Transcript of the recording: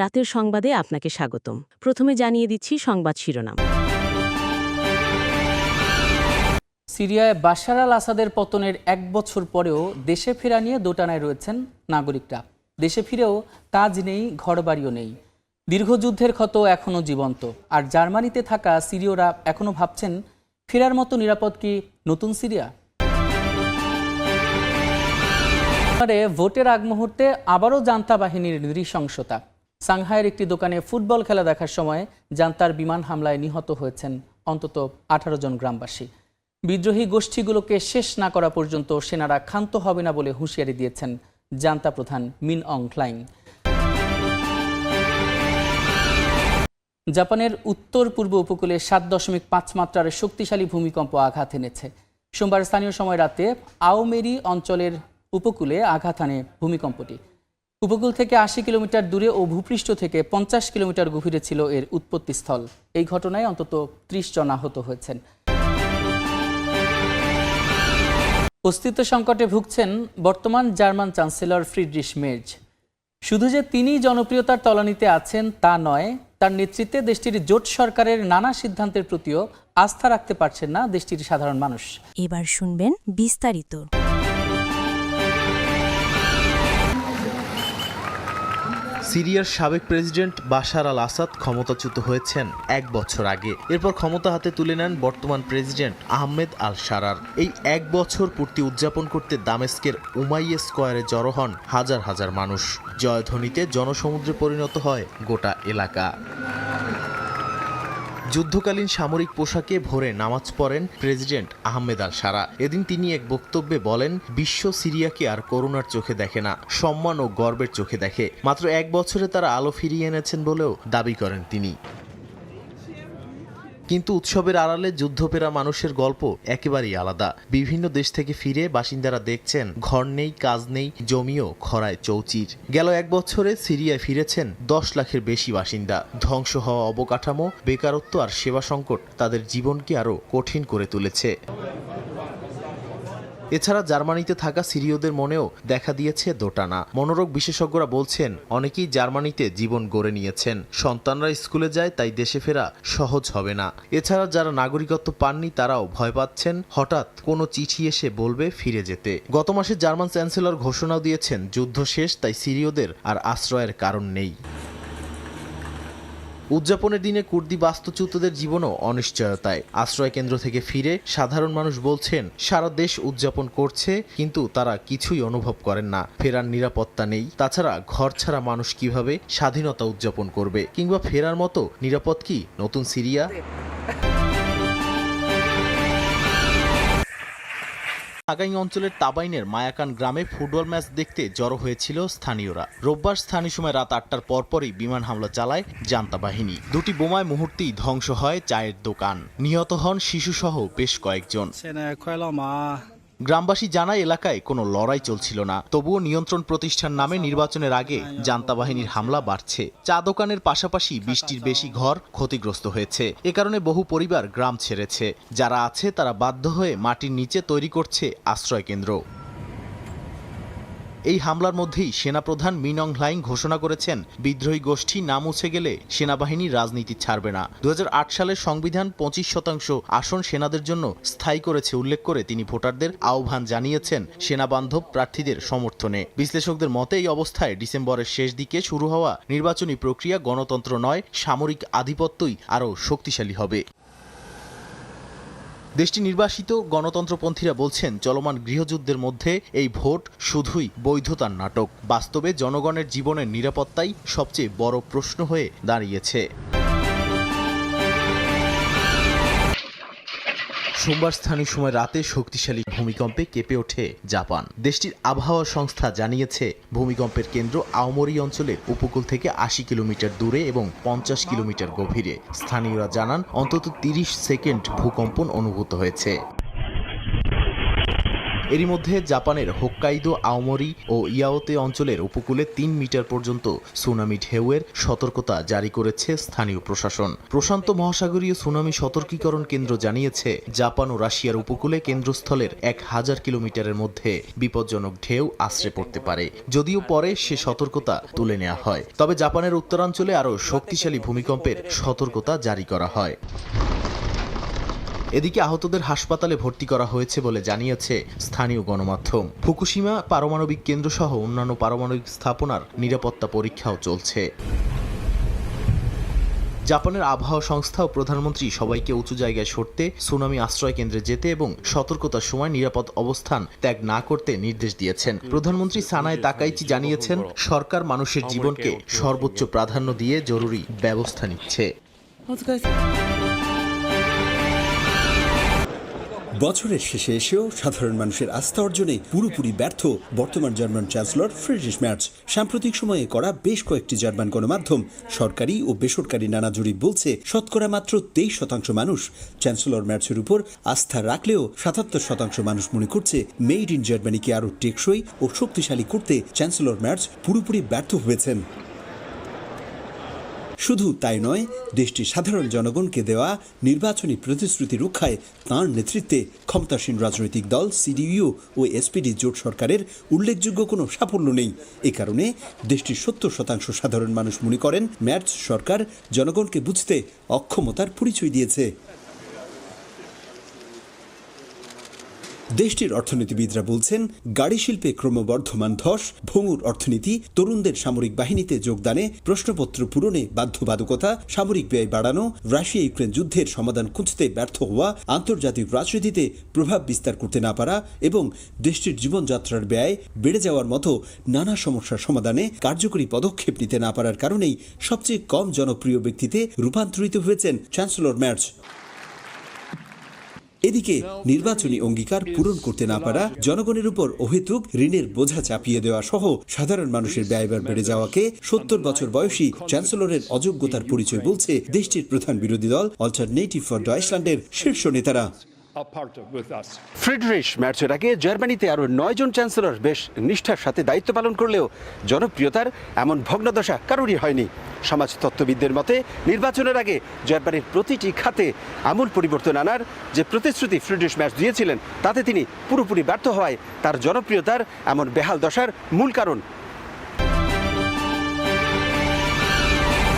রাতের সংবাদে আপনাকে স্বাগতম। প্রথমে জানিয়ে দিচ্ছি সংবাদ শিরোনাম। সিরিয়ায় বাশার আল আসাদের পতনের ১ বছর পরেও দেশে ফেরা নিয়ে দোটানায় রয়েছেন নাগরিকরা। দেশে ফিরেও কাজ নেই, ঘরবাড়িও নেই। দীর্ঘ যুদ্ধের ক্ষত এখনও জীবন্ত। আর জার্মানিতে থাকা সিরীয়রা এখনও ভাবছেন, ফেরার মতো নিরাপদ কি নতুন সিরিয়া? ভোটের আগ মুহূর্তে আবারও জান্তা বাহিনীর নৃশংসতা। সাংহাইয়ের একটি দোকানে ফুটবল খেলা দেখার সময় জান্তার বিমান হামলায় নিহত হয়েছেন অন্তত ১৮ জন গ্রামবাসী। বিদ্রোহী গোষ্ঠীগুলোকে শেষ না করা পর্যন্ত সেনারা ক্ষান্ত হবে না বলে হুঁশিয়ারি দিয়েছেন জান্তা প্রধান মিন অং হ্লাইং। জাপানের উত্তর পূর্ব উপকূলে ৭.৫ মাত্রার শক্তিশালী ভূমিকম্প আঘাত এনেছে। সোমবার স্থানীয় সময় রাতে আওমেরি অঞ্চলের উপকূলে আঘাত আনে ভূমিকম্পটি। উপকূল থেকে ৮০ কিলোমিটার দূরে ও ভূপৃষ্ঠ থেকে ৫০ কিলোমিটার গভীরে ছিল এর উৎপত্তিস্থল। এই ঘটনায় অন্তত ৩০ জন আহত হয়েছেন। অস্তিত্ব সংকটে ভুগছেন বর্তমান জার্মান চ্যান্সেলর ফ্রিডরিশ মের্জ। শুধু যে তিনি জনপ্রিয়তার তলানিতে আছেন তা নয়, তার নেতৃত্বে দেশটির জোট সরকারের নানা সিদ্ধান্তের প্রতিও আস্থা রাখতে পারছেন না দেশটির সাধারণ মানুষ। এবার শুনবেন বিস্তারিত। সিরিয়ার সাবেক প্রেসিডেন্ট বাশার আল আসাদ ক্ষমতাচ্যুত হয়েছেন ১ বছর আগে। এরপর ক্ষমতা হাতে তুলে নেন বর্তমান প্রেসিডেন্ট আহমেদ আল শারার। এই ১ বছর পূর্তি উদযাপন করতে দামেস্কের উমাইয়া স্কয়ারে জড়ো হন হাজার হাজার মানুষ। জয়ধ্বনিতে জনসমুদ্রে পরিণত হয় গোটা এলাকা। যুদ্ধকালীন সামরিক পোশাকে ভোরে নামাজ পড়েন প্রেসিডেন্ট আহমেদ আল শারা। এদিন তিনি এক বক্তব্যে বলেন, বিশ্ব সিরিয়াকে আর করুণার চোখে দেখে না, সম্মান ও গর্বের চোখে দেখে। মাত্র ১ বছরে তারা আলো ফিরিয়ে এনেছেন বলেও দাবি করেন তিনি। কিন্তু উৎসবের আড়ালে যুদ্ধপেরা মানুষের গল্প একেবারেই আলাদা। বিভিন্ন দেশ থেকে ফিরে বাসিন্দারা দেখছেন, ঘর নেই, কাজ নেই, জমিও খরায় চৌচির। গেল ১ বছরে সিরিয়ায় ফিরেছেন ১০ লাখের বেশি বাসিন্দা। ধ্বংস হওয়া অবকাঠামো, বেকারত্ব আর সেবা সংকট তাদের জীবনকে আরও কঠিন করে তুলেছে। এছাড়া জার্মানিতে থাকা সিরীয়দের মনেও দেখা দিয়েছে দোটানা। মনোরোগ বিশেষজ্ঞরা বলছেন, অনেকেই জার্মানিতে জীবন গড়ে নিয়েছেন, সন্তানরা স্কুলে যায়, তাই দেশে ফেরা সহজ হবে না। এছাড়া যারা নাগরিকত্ব পাননি তারাও ভয় পাচ্ছেন হঠাৎ কোনো চিঠি এসে বলবে ফিরে যেতে। গত মাসে জার্মান চ্যান্সেলর ঘোষণাও দিয়েছেন, যুদ্ধ শেষ, তাই সিরীয়দের আর আশ্রয়ের কারণ নেই। উদযাপনের দিনে কুর্দি বাস্তুচ্যুতদের জীবনও অনিশ্চয়তায়। আশ্রয় কেন্দ্র থেকে ফিরে সাধারণ মানুষ বলছেন, সারা দেশ উদযাপন করছে, কিন্তু তারা কিছুই অনুভব করেন না। ফেরার নিরাপত্তা নেই। তাছাড়া ঘর ছাড়া মানুষ কিভাবে স্বাধীনতা উদযাপন করবে? কিংবা ফেরার মতো নিরাপদ কি নতুন সিরিয়া? আগাইং অঞ্চলের তাবাইনের মায়াকান গ্রামে ফুটবল ম্যাচ দেখতে জড়ো হয়েছিল স্থানীয়রা। রোববার স্থানীয় সময় রাত ৮টার পরপরই বিমান হামলা চালায় জান্তা বাহিনী। দুটি বোমায় মুহূর্তেই ধ্বংস হয় চায়ের দোকান। নিহত হন শিশুসহ বেশ কয়েকজন। গ্রামবাসী জানায়, এলাকায় কোনো লড়াই চলছিল না, তবুও নিয়ন্ত্রণ প্রতিষ্ঠার নামে নির্বাচনের আগে জান্তা বাহিনীর হামলা বাড়ছে। চা দোকানের পাশাপাশি ২০টির বেশি ঘর ক্ষতিগ্রস্ত হয়েছে। এ কারণে বহু পরিবার গ্রাম ছেড়েছে। যারা আছে তারা বাধ্য হয়ে মাটির নিচে তৈরি করছে আশ্রয় কেন্দ্র। এই হামলার মধ্যেই সেনাপ্রধান মিন অং হ্লাইং ঘোষণা করেছেন, বিদ্রোহী গোষ্ঠী না মুছে গেলে সেনাবাহিনী রাজনীতি ছাড়বে না। ২০০৮ সালের সংবিধান ২৫% আসন সেনাদের জন্য স্থায়ী করেছে উল্লেখ করে তিনি ভোটারদের আহ্বান জানিয়েছেন সেনাবান্ধব প্রার্থীদের সমর্থনে। বিশ্লেষকদের মতে এই অবস্থায় ডিসেম্বরের শেষ দিকে শুরু হওয়া নির্বাচনী প্রক্রিয়া গণতন্ত্র নয়, সামরিক আধিপত্যই আরও শক্তিশালী হবে। দেশটি নির্বাসিত গণতন্ত্রপন্থীরা বলছেন, চলমান গৃহযুদ্ধের মধ্যে এই ভোট শুধুই বৈধতার নাটক। বাস্তবে জনগণের জীবনের নিরাপত্তাই সবচেয়ে বড় প্রশ্ন হয়ে দাঁড়িয়েছে। সোমবার স্থানীয় সময় রাতে শক্তিশালী ভূমিকম্পে কেঁপে ওঠে জাপান। দেশটির আবহাওয়া সংস্থা জানিয়েছে, ভূমিকম্পের কেন্দ্র আওমরি অঞ্চলের উপকূল থেকে ৮০ কিলোমিটার দূরে এবং ৫০ কিলোমিটার গভীরে। স্থানীয়রা জানান, অন্তত ৩০ সেকেন্ড ভূকম্পন অনুভূত হয়েছে। এরই মধ্যে জাপানের হোক্কাইদো, আওমরি ও ইয়াওতে অঞ্চলের উপকূলে 3 মিটার পর্যন্ত সুনামি ঢেউয়ের সতর্কতা জারি করেছে স্থানীয় প্রশাসন। প্রশান্ত মহাসাগরীয় সুনামি সতর্কীকরণ কেন্দ্র জানিয়েছে, জাপান ও রাশিয়ার উপকূলে কেন্দ্রস্থলের 1000 কিলোমিটারের মধ্যে বিপজ্জনক ঢেউ আছড়ে পড়তে পারে। যদিও পরে সে সতর্কতা তুলে নেওয়া হয়, তবে জাপানের উত্তরাঞ্চলে আরও শক্তিশালী ভূমিকম্পের সতর্কতা জারি করা হয়। এদিকে আহতদের হাসপাতালে ভর্তি করা হয়েছে বলে জানিয়েছে স্থানীয় গণমাধ্যম। ফুকুশিমা পারমাণবিক কেন্দ্র সহ অন্যান্য পারমাণবিক স্থাপনার নিরাপত্তা পরীক্ষাও চলছে। জাপানের আবহাওয়া সংস্থা ও প্রধানমন্ত্রী সবাইকে উঁচু জায়গায় সরতে, সুনামি আশ্রয় কেন্দ্রে যেতে এবং সতর্কতার সময় নিরাপদ অবস্থান ত্যাগ না করতে নির্দেশ দিয়েছেন। প্রধানমন্ত্রী সানায় তাকাইচি জানিয়েছেন, সরকার মানুষের জীবনকে সর্বোচ্চ প্রাধান্য দিয়ে জরুরি ব্যবস্থা নিচ্ছে। বছরের শেষে এসেও সাধারণ মানুষের আস্থা অর্জনে পুরোপুরি ব্যর্থ বর্তমান জার্মান চ্যান্সেলর ফ্রিডরিশ মের্জ। সাম্প্রতিক সময়ে করা বেশ কয়েকটি জার্মান গণমাধ্যম, সরকারি ও বেসরকারি নানা জরিপ বলছে, শতকরা মাত্র 23% মানুষ চ্যান্সেলর মের্জের উপর আস্থা রাখলেও 77% মানুষ মনে করছে মেড ইন জার্মানিকে আরও টেকসই ও শক্তিশালী করতে চ্যান্সেলর মের্জ পুরোপুরি ব্যর্থ হয়েছেন। শুধু তাই নয়, দেশটির সাধারণ জনগণকে দেওয়া নির্বাচনী প্রতিশ্রুতি রক্ষায় তাঁর নেতৃত্বে ক্ষমতাসীন রাজনৈতিক দল সিডিইউ ও এসপিডি জোট সরকারের উল্লেখযোগ্য কোনো সাফল্য নেই। এ কারণে দেশটির 70% সাধারণ মানুষ মনে করেন মের্জ সরকার জনগণকে বুঝতে অক্ষমতার পরিচয় দিয়েছে। দেশটির অর্থনীতিবিদরা বলছেন, গাড়ি শিল্পে ক্রমবর্ধমান ধস, ভঙ্গুর অর্থনীতি, তরুণদের সামরিক বাহিনীতে যোগদানে প্রশ্নপত্র পূরণে বাধ্যবাধকতা, সামরিক ব্যয় বাড়ানো, রাশিয়া ইউক্রেন যুদ্ধের সমাধান খুঁজতে ব্যর্থ হওয়া, আন্তর্জাতিক রাজনীতিতে প্রভাব বিস্তার করতে না পারা এবং দেশটির জীবনযাত্রার ব্যয় বেড়ে যাওয়ার মতো নানা সমস্যার সমাধানে কার্যকরী পদক্ষেপ নিতে না পারার কারণেই সবচেয়ে কম জনপ্রিয় ব্যক্তিতে রূপান্তরিত হয়েছেন চ্যান্সেলর মের্জ। এদিকে নির্বাচনী অঙ্গীকার পূরণ করতে না পারা, জনগণের উপর অহেতুক ঋণের বোঝা চাপিয়ে দেওয়া সহ সাধারণ মানুষের ব্যয়ভার বেড়ে যাওয়াকে 70 বছর বয়সী চ্যান্সেলরের অযোগ্যতার পরিচয় বলছে দেশটির প্রধান বিরোধী দল অল্টারনেটিভ ফর ডয়েচল্যান্ডের শীর্ষ নেতারা। ফ্রিডরিশ মের্জের আগে জার্মানিতে আরও 9 জন চ্যান্সেলর বেশ নিষ্ঠার সাথে দায়িত্ব পালন করলেও জনপ্রিয়তার এমন ভগ্নদশা কারোরই হয়নি। সমাজতত্ত্ববিদদের মতে, নির্বাচনের আগে জার্মানির প্রতিটি খাতে আমূল পরিবর্তন আনার যে প্রতিশ্রুতি ফ্রিডরিশ মের্জ দিয়েছিলেন, তাতে তিনি পুরোপুরি ব্যর্থ হওয়ায় তার জনপ্রিয়তার এমন বেহাল দশার মূল কারণ